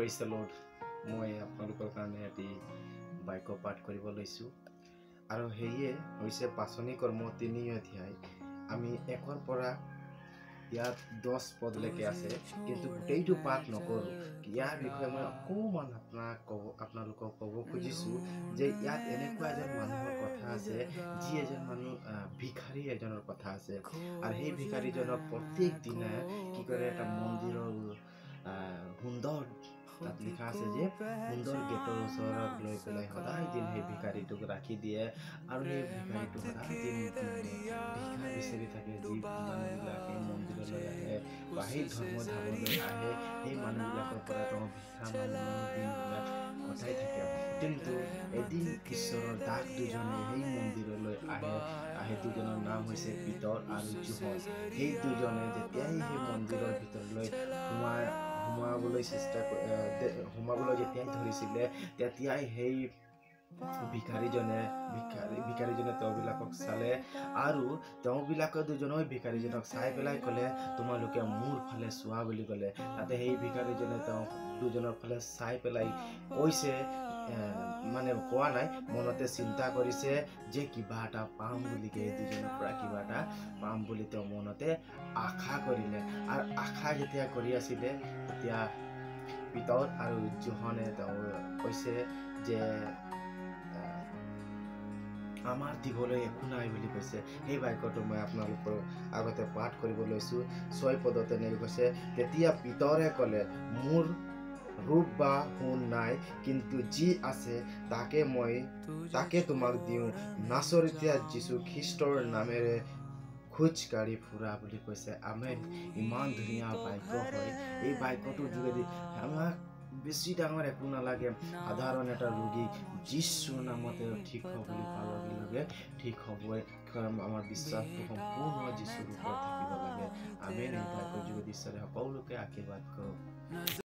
Praise the Lord. মই আপোনালোকৰ কাৰণে এটি বাক্য পাঠ কৰিব লৈছো আৰু হেয়ে হৈছে পাচনি কৰ্ম 3 অধ্যায় আমি 1 পৰা ইয়াত 10 পদলৈকে আছে কিন্তু গোটেইটো পাঠ নকৰো ইয়াৰ বিষয়ে মই অকমান আপোনালোকক ক'ব খুজিছো যে ইয়াত এনেকুৱা এজন মানুহৰ কথা আছে যি এজন মানুহ ভিখাৰী এজনৰ কথা আছে আৰু সেই ভিখাৰীজনক প্ৰত্যেক দিনা কি কৰে এটা মন্দিৰৰ সুন্দৰ তাত লিখা আছে যে সুন্দৰ গেটৰ ওচৰত লৈ পেলাই সদায় দিন সেই ভিখাৰীটোক ৰাখি দিয়ে আৰু সেই ভিখাৰীটো সদায় দিন ভিক্ষা বিচাৰি থাকে যি মানুহবিলাকে মন্দিৰলৈ আহে বা সেই ধৰ্ম ধামলৈ আহে সেই মানুহবিলাকৰ পৰা তেওঁ ভিক্ষা দিনবিলাক কটাই থাকে কিন্তু এদিন ঈশ্বৰৰ দাস দুজনে সেই মন্দিৰলৈ আহে দুজনৰ নাম হৈছে পিতৰ আৰু জোহন সেই দুজনে যেতিয়াই সেই মন্দিৰৰ ভিতৰলৈ সোমাবলৈ যেতিয়াই ধৰিছিলে তেতিয়াই সেই ভিখাৰীজনে তেওঁবিলাকক চালে আৰু তেওঁবিলাকে দুজনেই ভিখাৰীজনক চাই পেলাই ক'লে তোমালোকে মোৰ ফালে চোৱা বুলি ক'লে তাতে সেই ভিখাৰীজনে তেওঁ দুজনৰ ফালে চাই পেলাই কৈছে মানে কোৱা নাই মনতে চিন্তা কৰিছে যে কিবা এটা পাম বুলি দুজনৰ পৰা কিবা এটা পাম বুলি তেওঁ মনতে আশা কৰিলে আৰু আশা যেতিয়া কৰি আছিলে তেতিয়া পিতৰ আৰু জোহনে তেওঁ কৈছে যে আমাৰ দিবলৈ একো নাই বুলি কৈছে সেই বাক্যটো মই আপোনালোকৰ আগতে পাঠ কৰিব লৈছো 6 পদত এনেকৈ কৈছে তেতিয়া পিতৰে ক'লে মোৰ ৰূপ বা সোণ নাই কিন্তু যি আছে তাকে তোমাক দিওঁ নাছৰীয়া যীশু খ্ৰীষ্টৰ নামেৰে খোজ কাঢ়ি ফুৰা বুলি কৈছে আমেন ইমান ধুনীয়া বাক্য হয় এই বাক্যটোৰ যোগেদি আমাক বেছি ডাঙৰ একো নালাগে সাধাৰণ এটা ৰোগী যীশুৰ নামতে ঠিক হ'বলৈ কোৱাৰ লগে ঠিক হ'বই আমাৰ বিশ্বাসটো সম্পূৰ্ণ যীশুৰ ওপৰত থাকিব লাগে আমেন এই বাক্যৰ যোগেদি ঈশ্বৰে সকলোকে আশীৰ্বাদ কৰক